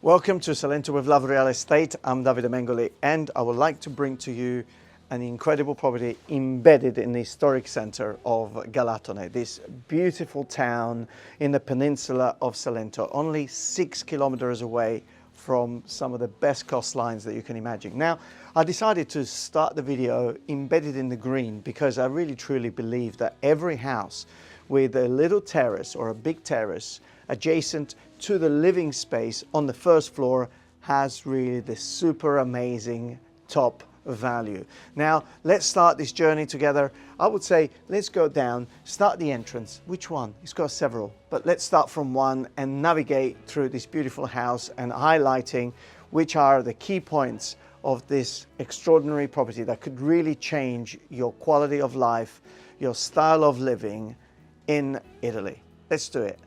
Welcome to Salento with Love Real Estate. I'm Davide Mengoli and I would like to bring to you an incredible property embedded in the historic center of Galatone, this beautiful town in the peninsula of Salento, only 6 kilometers away from some of the best coastlines that you can imagine. Now, I decided to start the video embedded in the green because I really truly believe that every house with a little terrace or a big terrace adjacent to the living space on the first floor has really this super amazing top value. Now, let's start this journey together. I would say let's go down, start the entrance. Which one? It's got several, but let's start from one and navigate through this beautiful house and highlighting which are the key points of this extraordinary property that could really change your quality of life, your style of living in Italy. Let's do it.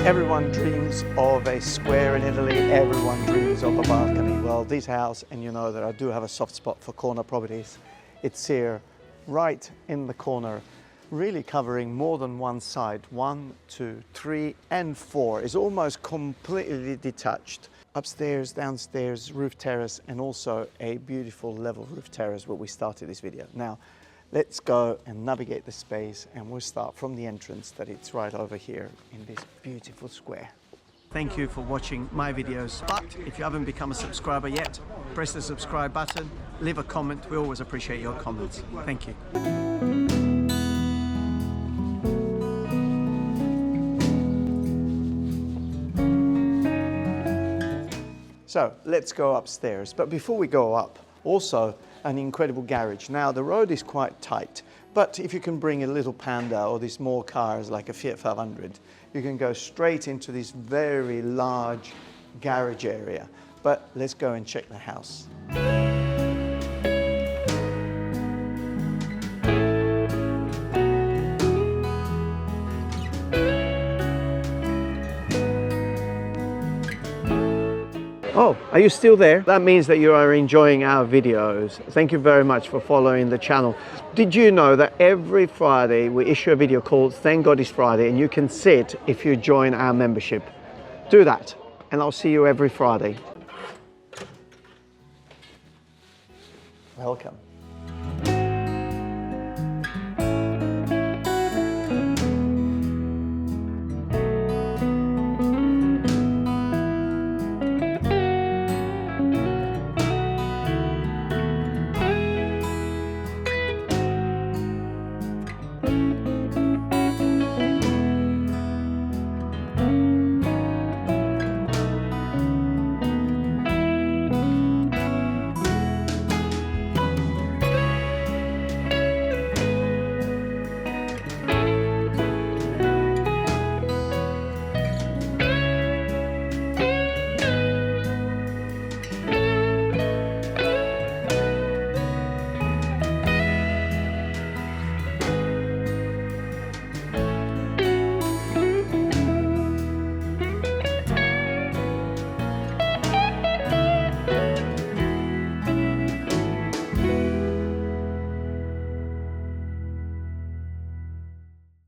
Everyone dreams of a square in Italy, everyone dreams of a balcony. Well, this house, and you know that I do have a soft spot for corner properties, it's here, right in the corner, really covering more than one side. 1, 2, 3, and 4 is almost completely detached. Upstairs, downstairs, roof terrace, and also a beautiful level roof terrace where we started this video. Now, let's go and navigate the space, and we'll start from the entrance that it's right over here in this beautiful square. Thank you for watching my videos, but if you haven't become a subscriber yet, press the subscribe button, leave a comment. We always appreciate your comments. Thank you. So let's go upstairs, but before we go up, also an incredible garage. Now the road is quite tight, but if you can bring a little Panda or these small cars like a Fiat 500, you can go straight into this very large garage area. But let's go and check the house. Oh, are you still there? That means that you are enjoying our videos. Thank you very much for following the channel. Did you know that every Friday we issue a video called Thank God It's Friday, and you can see it if you join our membership? Do that, and I'll see you every Friday. Welcome.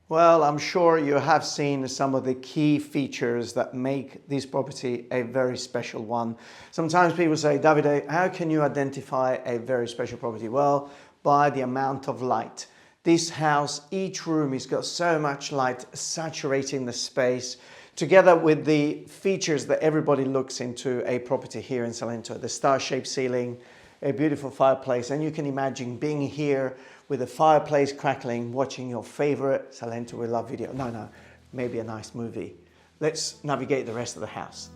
Well, I'm sure you have seen some of the key features that make this property a very special one. Sometimes people say, Davide, how can you identify a very special property? Well, by the amount of light. This house, each room has got so much light saturating the space, together with the features that everybody looks into a property here in Salento. The star-shaped ceiling, a beautiful fireplace, and you can imagine being here with a fireplace crackling, watching your favorite Salento with Love video. No, maybe a nice movie. let's navigate the rest of the house.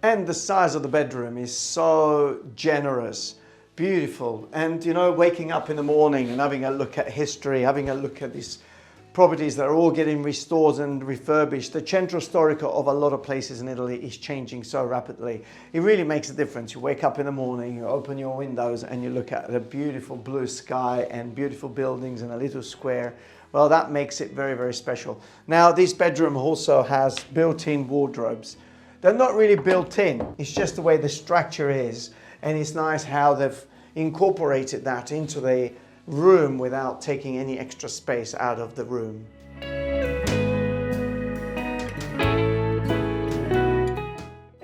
And the size of the bedroom is so generous, beautiful. And you know, waking up in the morning and having a look at history, having a look at these properties that are all getting restored and refurbished. The centro storico of a lot of places in Italy is changing so rapidly. It really makes a difference. You wake up in the morning, you open your windows and you look at the beautiful blue sky and beautiful buildings in a little square. Well, that makes it very, very special. Now, this bedroom also has built-in wardrobes. They're not really built in, it's just the way the structure is, and it's nice how they've incorporated that into the room without taking any extra space out of the room.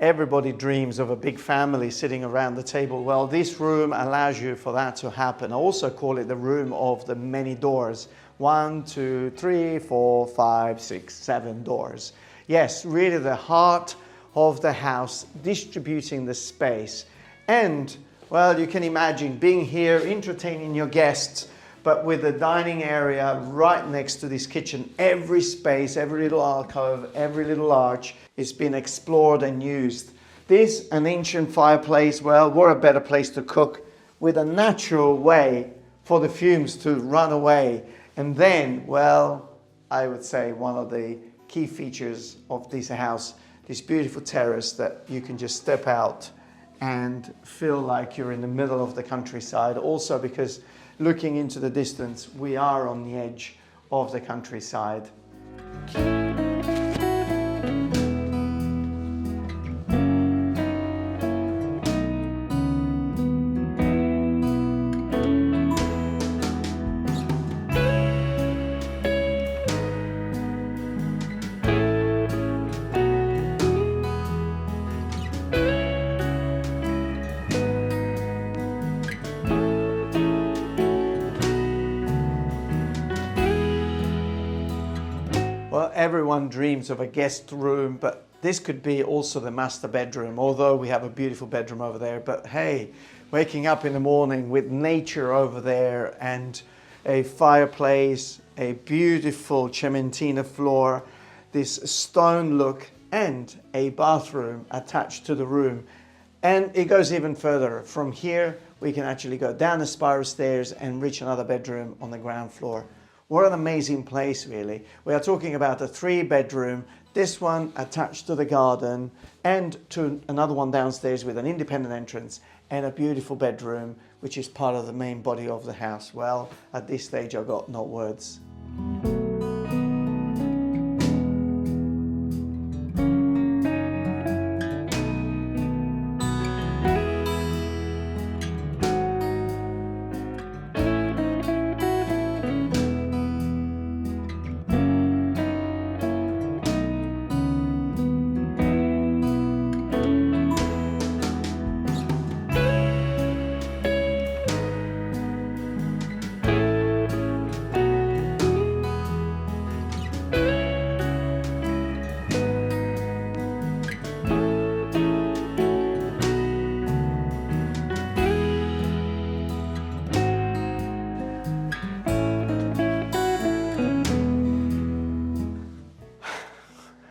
Everybody dreams of a big family sitting around the table. Well, this room allows you for that to happen. I also call it the room of the many doors. 1, 2, 3, 4, 5, 6, 7 doors. Yes, really the heart of the house, distributing the space. And, well, you can imagine being here, entertaining your guests, but with the dining area right next to this kitchen. Every space, every little alcove, every little arch is being explored and used. This, an ancient fireplace, well, what a better place to cook with a natural way for the fumes to run away. And then, well, I would say one of the key features of this house, this beautiful terrace that you can just step out and feel like you're in the middle of the countryside. Also because looking into the distance, we are on the edge of the countryside. Well, everyone dreams of a guest room, but this could be also the master bedroom, although we have a beautiful bedroom over there. But hey, waking up in the morning with nature over there and a fireplace, a beautiful cementina floor, this stone look, and a bathroom attached to the room. And it goes even further. From here, we can actually go down the spiral stairs and reach another bedroom on the ground floor. What an amazing place, really. We are talking about a 3-bedroom, this one attached to the garden, and to another one downstairs with an independent entrance and a beautiful bedroom, which is part of the main body of the house. Well, at this stage, I've got no words.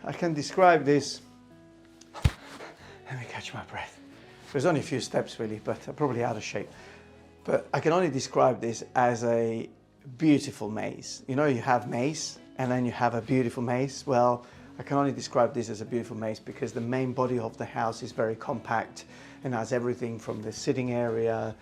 I can describe this, let me catch my breath. There's only a few steps really, but I'm probably out of shape. But I can only describe this as a beautiful maze. You know, you have maze and then you have a beautiful maze. Well, I can only describe this as a beautiful maze because the main body of the house is very compact and has everything from the sitting area,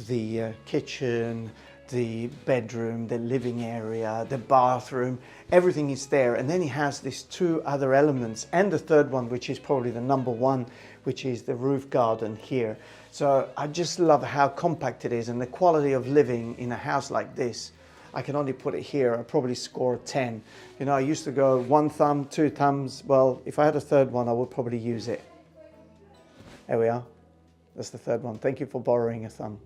the kitchen, the bedroom, the living area, the bathroom, everything is there. And then it has these two other elements and the third one, which is probably the number one, which is the roof garden here. So I just love how compact it is and the quality of living in a house like this. I can only put it here. I probably score a 10. You know, I used to go 1 thumb, 2 thumbs. Well, if I had a third one, I would probably use it. There we are. That's the third one. Thank you for borrowing a thumb.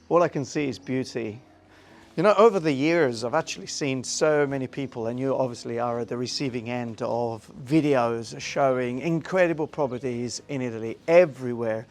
All I can see is beauty. You know, over the years, I've actually seen so many people, and you obviously are at the receiving end of videos showing incredible properties in Italy everywhere.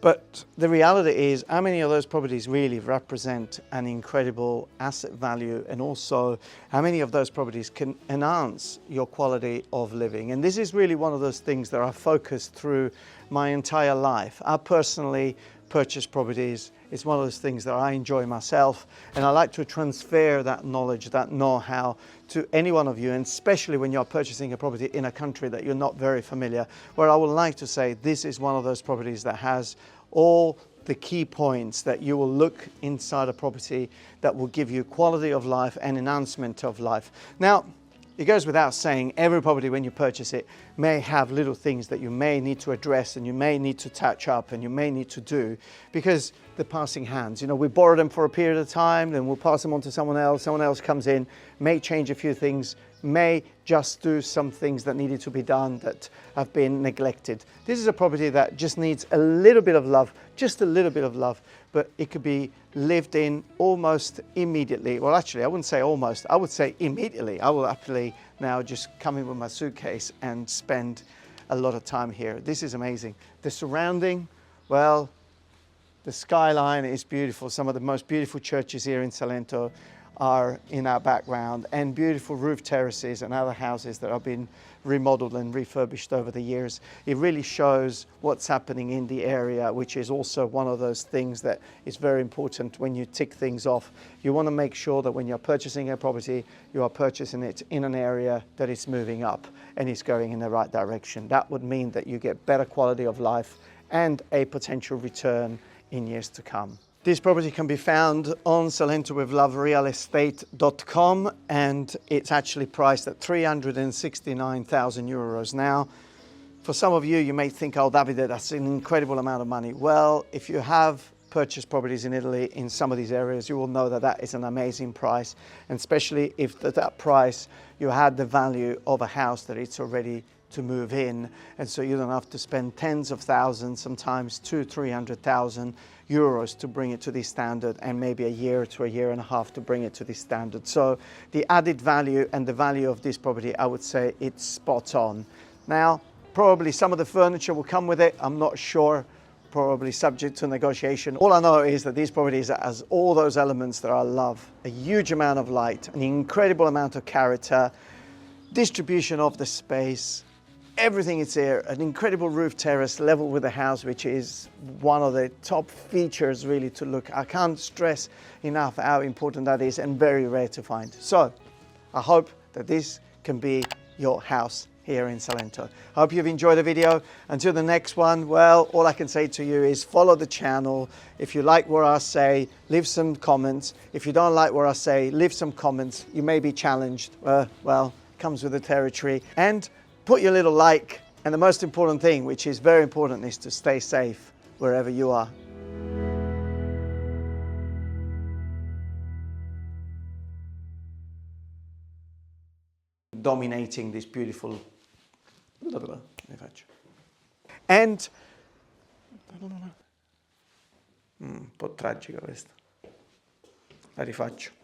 But the reality is, how many of those properties really represent an incredible asset value, and also how many of those properties can enhance your quality of living? And this is really one of those things that I focused through my entire life. I personally purchase properties. It's one of those things that I enjoy myself, and I like to transfer that knowledge, that know-how to any one of you, and especially when you're purchasing a property in a country that you're not very familiar, where I would like to say this is one of those properties that has all the key points that you will look inside a property that will give you quality of life and enhancement of life. Now, it goes without saying, every property when you purchase it may have little things that you may need to address and you may need to touch up and you may need to do, because they're passing hands. You know, we borrow them for a period of time, then we'll pass them on to someone else comes in, may change a few things, may just do some things that needed to be done that have been neglected. This is a property that just needs a little bit of love, just a little bit of love, but it could be lived in almost immediately. Well, actually, I wouldn't say almost, I would say immediately. I will happily now just come in with my suitcase and spend a lot of time here. This is amazing. The surrounding, well, the skyline is beautiful. Some of the most beautiful churches here in Salento are in our background, and beautiful roof terraces and other houses that have been remodeled and refurbished over the years. It really shows what's happening in the area, which is also one of those things that is very important when you tick things off. You want to make sure that when you're purchasing a property, you are purchasing it in an area that is moving up and is going in the right direction. That would mean that you get better quality of life and a potential return in years to come. This property can be found on salentowithloverealestate.com, and it's actually priced at 369,000 euros. Now, for some of you, you may think, oh, Davide, that's an incredible amount of money. Well, if you have purchased properties in Italy in some of these areas, you will know that that is an amazing price, and especially if at that price you had the value of a house that it's already to move in, and so you don't have to spend tens of thousands, sometimes 200,000-300,000 euros to bring it to this standard, and maybe a year to a year and a half to bring it to this standard. So the added value and the value of this property, I would say it's spot on. Now, probably some of the furniture will come with it, I'm not sure, probably subject to negotiation. All I know is that these properties has all those elements that I love: a huge amount of light, an incredible amount of character, distribution of the space, everything is here, an incredible roof terrace level with the house, which is one of the top features really to look. I can't stress enough how important that is, and very rare to find. So I hope that this can be your house here in Salento. I hope you've enjoyed the video. Until the next one, well, all I can say to you is follow the channel. If you like what I say, leave some comments. If you don't like what I say, leave some comments. You may be challenged. Well, comes with the territory. And put your little like, and the most important thing, which is very important, is to stay safe wherever you are. Dominating this beautiful, and un po' tragica questa, la rifaccio.